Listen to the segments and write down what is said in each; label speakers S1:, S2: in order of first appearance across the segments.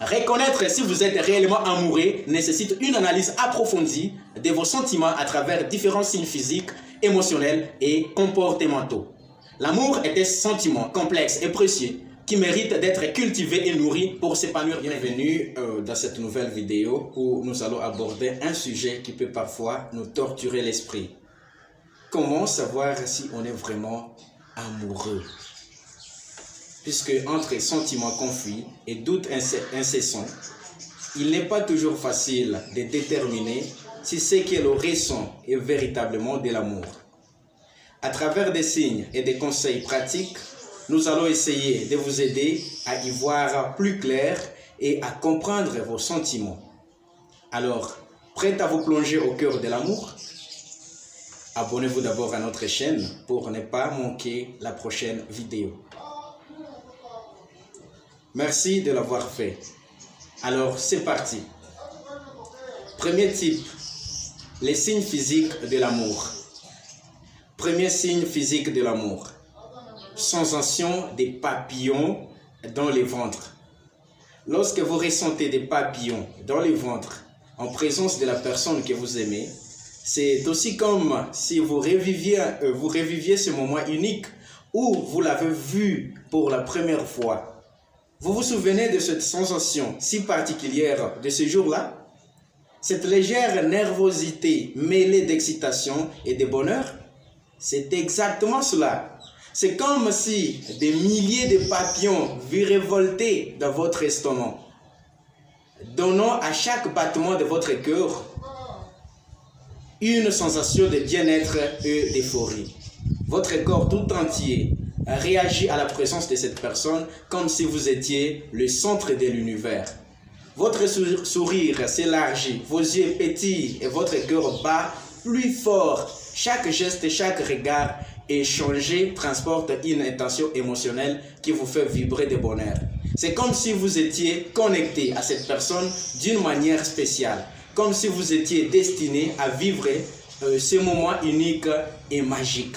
S1: Reconnaître si vous êtes réellement amoureux nécessite une analyse approfondie de vos sentiments à travers différents signes physiques, émotionnels et comportementaux. L'amour est un sentiment complexe et précieux qui mérite d'être cultivé et nourri pour s'épanouir. Bienvenue dans cette nouvelle vidéo où nous allons aborder un sujet qui peut parfois nous torturer l'esprit. Comment savoir si on est vraiment amoureux? Puisque entre sentiments conflits et doutes incessants, il n'est pas toujours facile de déterminer si ce que l'on ressent est véritablement de l'amour. À travers des signes et des conseils pratiques, nous allons essayer de vous aider à y voir plus clair et à comprendre vos sentiments. Alors, prêt à vous plonger au cœur de l'amour? Abonnez-vous d'abord à notre chaîne pour ne pas manquer la prochaine vidéo. Merci de l'avoir fait. Alors, c'est parti. Premier type, les signes physiques de l'amour. Premier signe physique de l'amour. Sensation des papillons dans le ventre. Lorsque vous ressentez des papillons dans le ventre en présence de la personne que vous aimez, c'est aussi comme si vous reviviez ce moment unique où vous l'avez vu pour la première fois. Vous vous souvenez de cette sensation si particulière de ce jour-là? Cette légère nervosité mêlée d'excitation et de bonheur? C'est exactement cela. C'est comme si des milliers de papillons virevoltaient dans votre estomac, donnant à chaque battement de votre cœur une sensation de bien-être et d'euphorie. Votre corps tout entier réagit à la présence de cette personne comme si vous étiez le centre de l'univers. Votre sourire s'élargit, vos yeux pétillent et votre cœur bat plus fort. Chaque geste et chaque regard échangé transporte une intention émotionnelle qui vous fait vibrer de bonheur. C'est comme si vous étiez connecté à cette personne d'une manière spéciale, comme si vous étiez destiné à vivre ce moment unique et magique.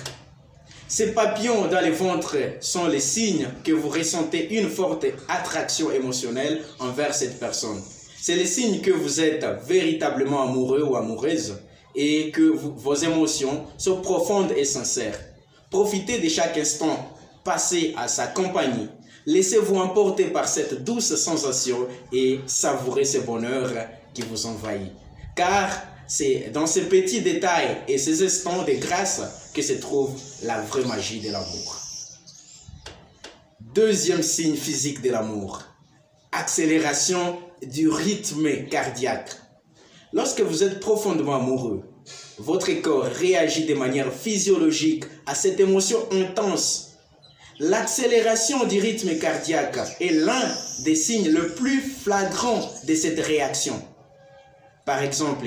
S1: Ces papillons dans le ventre sont les signes que vous ressentez une forte attraction émotionnelle envers cette personne. C'est les signes que vous êtes véritablement amoureux ou amoureuse et que vos émotions sont profondes et sincères. Profitez de chaque instant passé à sa compagnie. Laissez-vous emporter par cette douce sensation et savourez ce bonheur qui vous envahit. Car c'est dans ces petits détails et ces instants de grâce que se trouve la vraie magie de l'amour. Deuxième signe physique de l'amour, accélération du rythme cardiaque. Lorsque vous êtes profondément amoureux, votre corps réagit de manière physiologique à cette émotion intense. L'accélération du rythme cardiaque est l'un des signes les plus flagrants de cette réaction. Par exemple,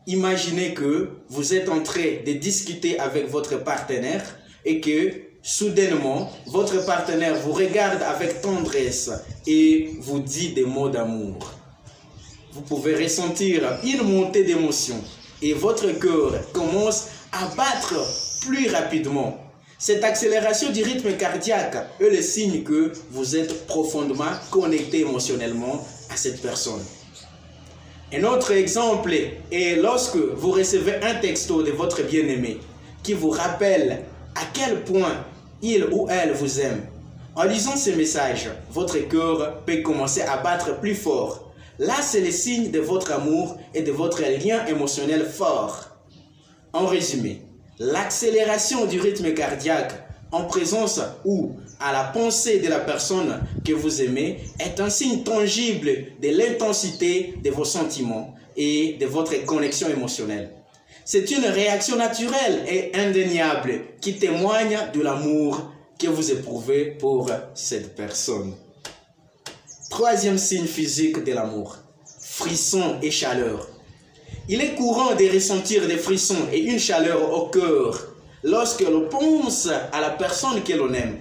S1: imaginez que vous êtes en train de discuter avec votre partenaire et que soudainement, votre partenaire vous regarde avec tendresse et vous dit des mots d'amour. Vous pouvez ressentir une montée d'émotion et votre cœur commence à battre plus rapidement. Cette accélération du rythme cardiaque est le signe que vous êtes profondément connecté émotionnellement à cette personne. Un autre exemple est lorsque vous recevez un texto de votre bien-aimé qui vous rappelle à quel point il ou elle vous aime. En lisant ce message, votre cœur peut commencer à battre plus fort. Là, c'est le signe de votre amour et de votre lien émotionnel fort. En résumé, l'accélération du rythme cardiaque en présence ou à la pensée de la personne que vous aimez est un signe tangible de l'intensité de vos sentiments et de votre connexion émotionnelle. C'est une réaction naturelle et indéniable qui témoigne de l'amour que vous éprouvez pour cette personne. Troisième signe physique de l'amour, frissons et chaleur. Il est courant de ressentir des frissons et une chaleur au cœur lorsque l'on pense à la personne que l'on aime.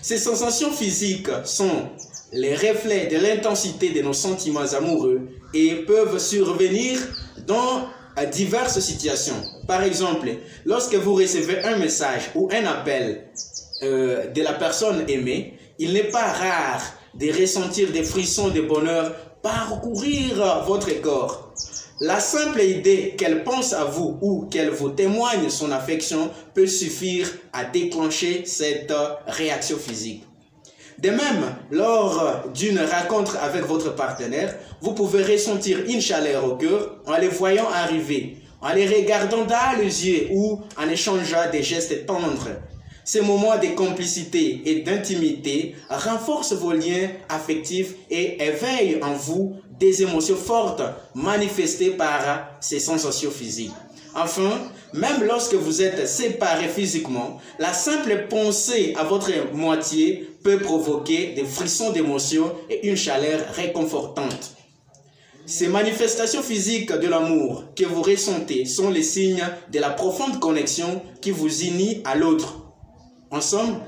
S1: Ces sensations physiques sont les reflets de l'intensité de nos sentiments amoureux et peuvent survenir dans diverses situations. Par exemple, lorsque vous recevez un message ou un appel de la personne aimée, il n'est pas rare de ressentir des frissons de bonheur parcourir votre corps. La simple idée qu'elle pense à vous ou qu'elle vous témoigne son affection peut suffire à déclencher cette réaction physique. De même, lors d'une rencontre avec votre partenaire, vous pouvez ressentir une chaleur au cœur en les voyant arriver, en les regardant dans les yeux ou en échangeant des gestes tendres. Ces moments de complicité et d'intimité renforcent vos liens affectifs et éveillent en vous des émotions fortes manifestées par ces sensations physiques. Enfin, même lorsque vous êtes séparés physiquement, la simple pensée à votre moitié peut provoquer des frissons d'émotion et une chaleur réconfortante. Ces manifestations physiques de l'amour que vous ressentez sont les signes de la profonde connexion qui vous unit à l'autre. En somme,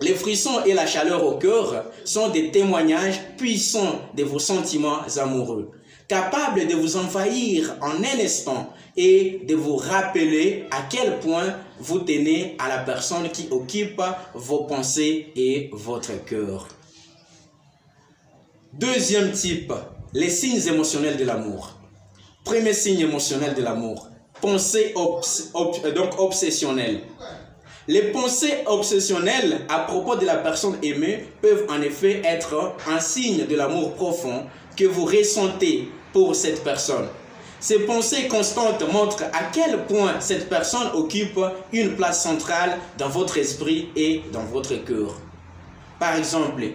S1: les frissons et la chaleur au cœur sont des témoignages puissants de vos sentiments amoureux, capables de vous envahir en un instant et de vous rappeler à quel point vous tenez à la personne qui occupe vos pensées et votre cœur. Deuxième type, les signes émotionnels de l'amour. Premier signe émotionnel de l'amour, pensée obsessionnelle. Les pensées obsessionnelles à propos de la personne aimée peuvent en effet être un signe de l'amour profond que vous ressentez pour cette personne. Ces pensées constantes montrent à quel point cette personne occupe une place centrale dans votre esprit et dans votre cœur. Par exemple,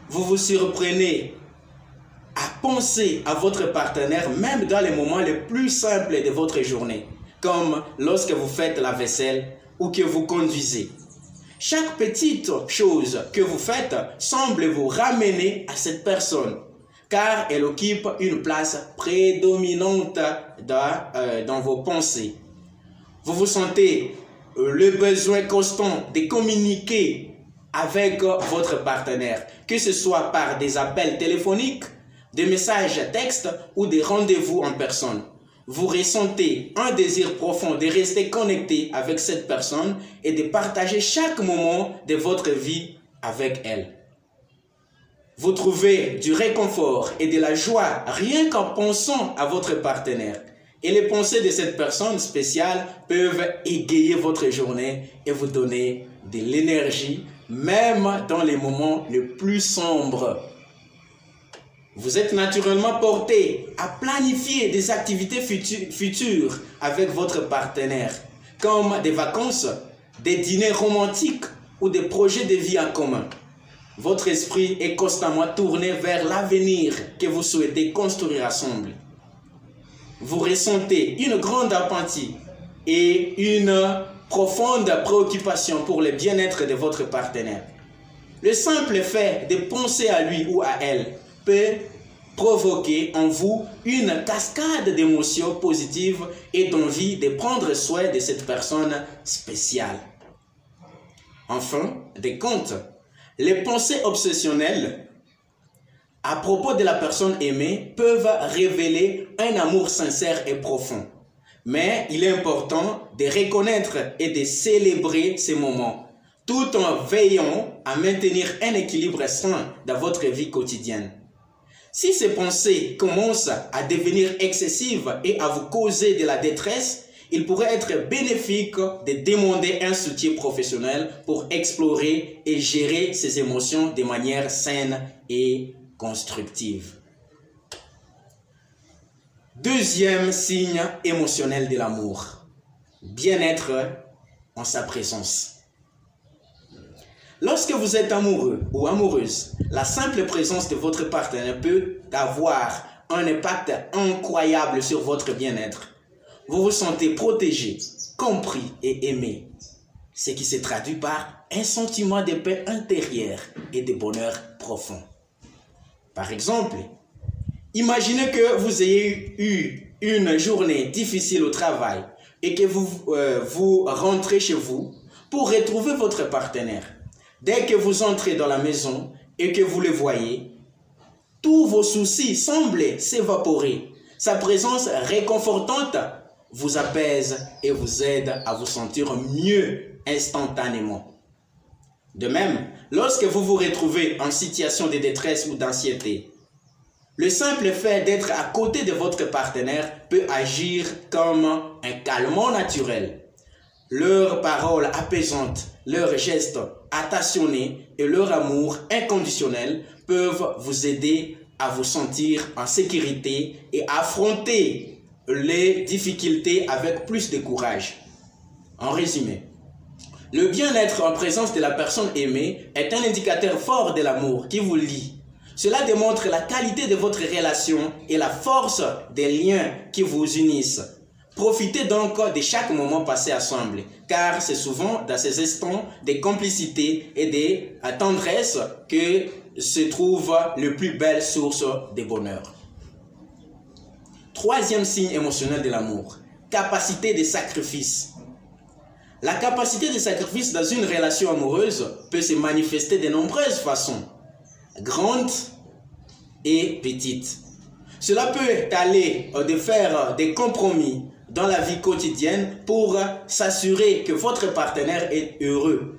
S1: vous vous surprenez à penser à votre partenaire même dans les moments les plus simples de votre journée, comme lorsque vous faites la vaisselle ou que vous conduisez. Chaque petite chose que vous faites semble vous ramener à cette personne, car elle occupe une place prédominante dans vos pensées. Vous vous sentez le besoin constant de communiquer avec votre partenaire, que ce soit par des appels téléphoniques, des messages textes ou des rendez-vous en personne. Vous ressentez un désir profond de rester connecté avec cette personne et de partager chaque moment de votre vie avec elle. Vous trouvez du réconfort et de la joie rien qu'en pensant à votre partenaire. Et les pensées de cette personne spéciale peuvent égayer votre journée et vous donner de l'énergie, même dans les moments les plus sombres. Vous êtes naturellement porté à planifier des activités futures avec votre partenaire, comme des vacances, des dîners romantiques ou des projets de vie en commun. Votre esprit est constamment tourné vers l'avenir que vous souhaitez construire ensemble. Vous ressentez une grande empathie et une profonde préoccupation pour le bien-être de votre partenaire. Le simple fait de penser à lui ou à elle peut provoquer en vous une cascade d'émotions positives et d'envie de prendre soin de cette personne spéciale. En fin de compte, les pensées obsessionnelles à propos de la personne aimée peuvent révéler un amour sincère et profond. Mais il est important de reconnaître et de célébrer ces moments, tout en veillant à maintenir un équilibre sain dans votre vie quotidienne. Si ces pensées commencent à devenir excessives et à vous causer de la détresse, il pourrait être bénéfique de demander un soutien professionnel pour explorer et gérer ces émotions de manière saine et constructive. Deuxième signe émotionnel de l'amour, bien-être en sa présence. Lorsque vous êtes amoureux ou amoureuse, la simple présence de votre partenaire peut avoir un impact incroyable sur votre bien-être. Vous vous sentez protégé, compris et aimé, ce qui se traduit par un sentiment de paix intérieure et de bonheur profond. Par exemple, imaginez que vous ayez eu une journée difficile au travail et que vous rentrez chez vous pour retrouver votre partenaire. Dès que vous entrez dans la maison et que vous le voyez, tous vos soucis semblent s'évaporer. Sa présence réconfortante vous apaise et vous aide à vous sentir mieux instantanément. De même, lorsque vous vous retrouvez en situation de détresse ou d'anxiété, le simple fait d'être à côté de votre partenaire peut agir comme un calmant naturel. Leurs paroles apaisantes, leurs gestes attentionnés et leur amour inconditionnel peuvent vous aider à vous sentir en sécurité et affronter les difficultés avec plus de courage. En résumé, le bien-être en présence de la personne aimée est un indicateur fort de l'amour qui vous lie. Cela démontre la qualité de votre relation et la force des liens qui vous unissent. Profitez donc de chaque moment passé ensemble, car c'est souvent dans ces instants de complicité et de tendresse que se trouve le plus belle source de bonheur. Troisième signe émotionnel de l'amour, capacité de sacrifice. La capacité de sacrifice dans une relation amoureuse peut se manifester de nombreuses façons, grandes et petites. Cela peut aller de faire des compromis dans la vie quotidienne pour s'assurer que votre partenaire est heureux,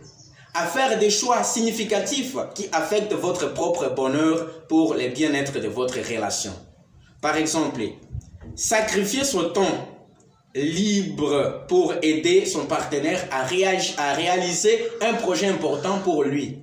S1: à faire des choix significatifs qui affectent votre propre bonheur pour le bien-être de votre relation. Par exemple, sacrifier son temps libre pour aider son partenaire à réaliser un projet important pour lui.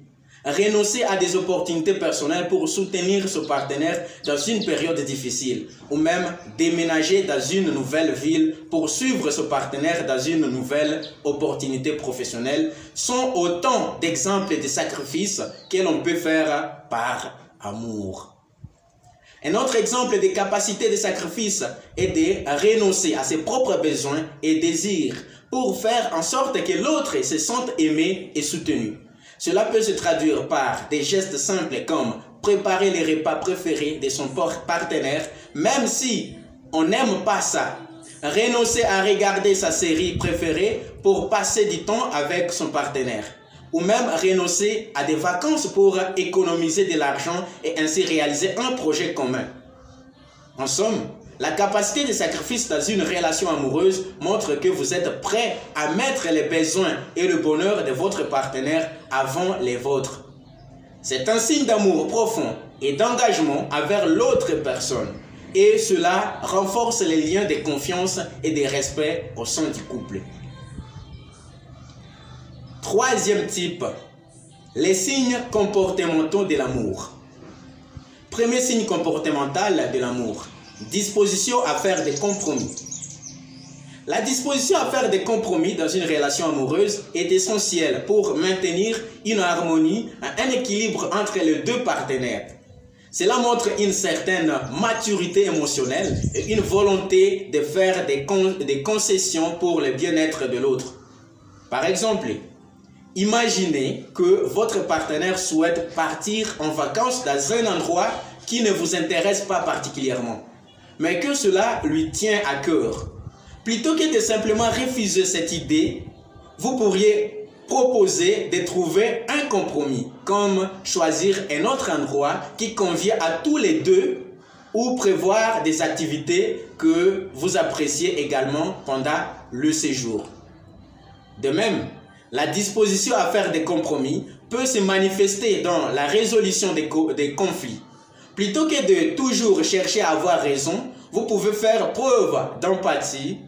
S1: Renoncer à des opportunités personnelles pour soutenir son partenaire dans une période difficile, ou même déménager dans une nouvelle ville pour suivre son partenaire dans une nouvelle opportunité professionnelle, sont autant d'exemples de sacrifices que l'on peut faire par amour. Un autre exemple de capacité de sacrifice est de renoncer à ses propres besoins et désirs pour faire en sorte que l'autre se sente aimé et soutenu. Cela peut se traduire par des gestes simples comme préparer les repas préférés de son partenaire, même si on n'aime pas ça. Renoncer à regarder sa série préférée pour passer du temps avec son partenaire. Ou même renoncer à des vacances pour économiser de l'argent et ainsi réaliser un projet commun. En somme, la capacité de sacrifice dans une relation amoureuse montre que vous êtes prêt à mettre les besoins et le bonheur de votre partenaire avant les vôtres. C'est un signe d'amour profond et d'engagement envers l'autre personne. Et cela renforce les liens de confiance et de respect au sein du couple. Troisième type, les signes comportementaux de l'amour. Premier signe comportemental de l'amour, disposition à faire des compromis. La disposition à faire des compromis dans une relation amoureuse est essentielle pour maintenir une harmonie, un équilibre entre les deux partenaires. Cela montre une certaine maturité émotionnelle et une volonté de faire des concessions pour le bien-être de l'autre. Par exemple, imaginez que votre partenaire souhaite partir en vacances dans un endroit qui ne vous intéresse pas particulièrement, mais que cela lui tient à cœur. Plutôt que de simplement refuser cette idée, vous pourriez proposer de trouver un compromis, comme choisir un autre endroit qui convient à tous les deux ou prévoir des activités que vous appréciez également pendant le séjour. De même, la disposition à faire des compromis peut se manifester dans la résolution des conflits. Plutôt que de toujours chercher à avoir raison, vous pouvez faire preuve d'empathie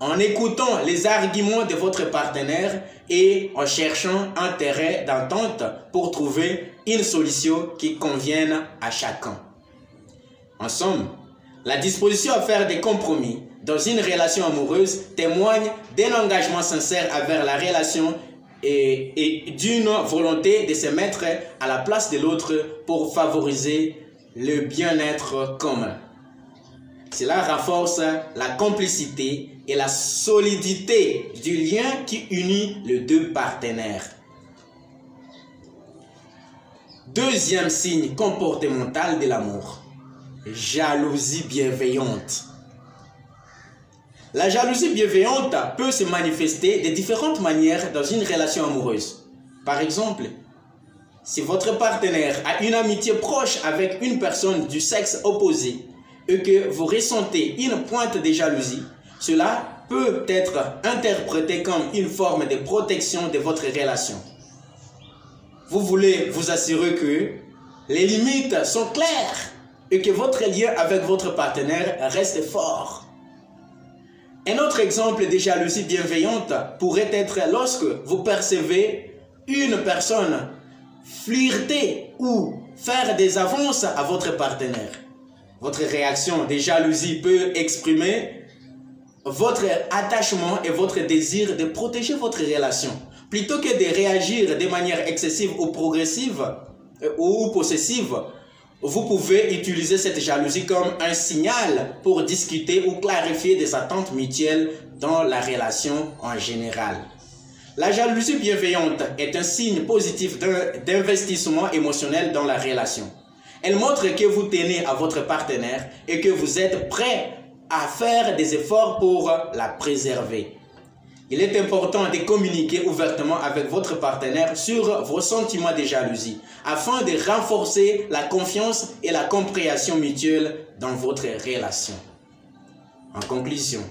S1: en écoutant les arguments de votre partenaire et en cherchant un terrain d'entente pour trouver une solution qui convienne à chacun. En somme, la disposition à faire des compromis dans une relation amoureuse témoigne d'un engagement sincère envers la relation et d'une volonté de se mettre à la place de l'autre pour favoriser le bien-être commun. Cela renforce la complicité et la solidité du lien qui unit les deux partenaires. Deuxième signe comportemental de l'amour, jalousie bienveillante. La jalousie bienveillante peut se manifester de différentes manières dans une relation amoureuse. Par exemple, si votre partenaire a une amitié proche avec une personne du sexe opposé et que vous ressentez une pointe de jalousie, cela peut être interprété comme une forme de protection de votre relation. vous voulez vous assurer que les limites sont claires et que votre lien avec votre partenaire reste fort. Un autre exemple de jalousie bienveillante pourrait être lorsque vous percevez une personne flirter ou faire des avances à votre partenaire. Votre réaction de jalousie peut exprimer votre attachement et votre désir de protéger votre relation. Plutôt que de réagir de manière excessive ou progressive ou possessive, vous pouvez utiliser cette jalousie comme un signal pour discuter ou clarifier des attentes mutuelles dans la relation en général. La jalousie bienveillante est un signe positif d'investissement émotionnel dans la relation. Elle montre que vous tenez à votre partenaire et que vous êtes prêt à faire des efforts pour la préserver. Il est important de communiquer ouvertement avec votre partenaire sur vos sentiments de jalousie afin de renforcer la confiance et la compréhension mutuelle dans votre relation. En conclusion,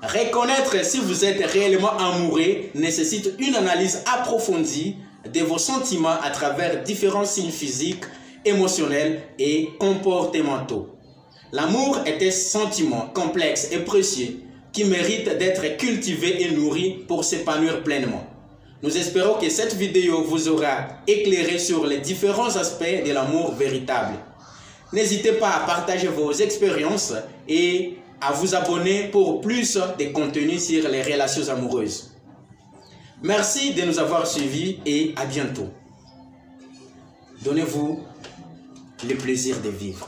S1: reconnaître si vous êtes réellement amoureux nécessite une analyse approfondie de vos sentiments à travers différents signes physiques, émotionnels et comportementaux. L'amour est un sentiment complexe et précieux qui mérite d'être cultivé et nourri pour s'épanouir pleinement. Nous espérons que cette vidéo vous aura éclairé sur les différents aspects de l'amour véritable. N'hésitez pas à partager vos expériences et à vous abonner pour plus de contenu sur les relations amoureuses. Merci de nous avoir suivis et à bientôt. Donnez-vous le plaisir de vivre.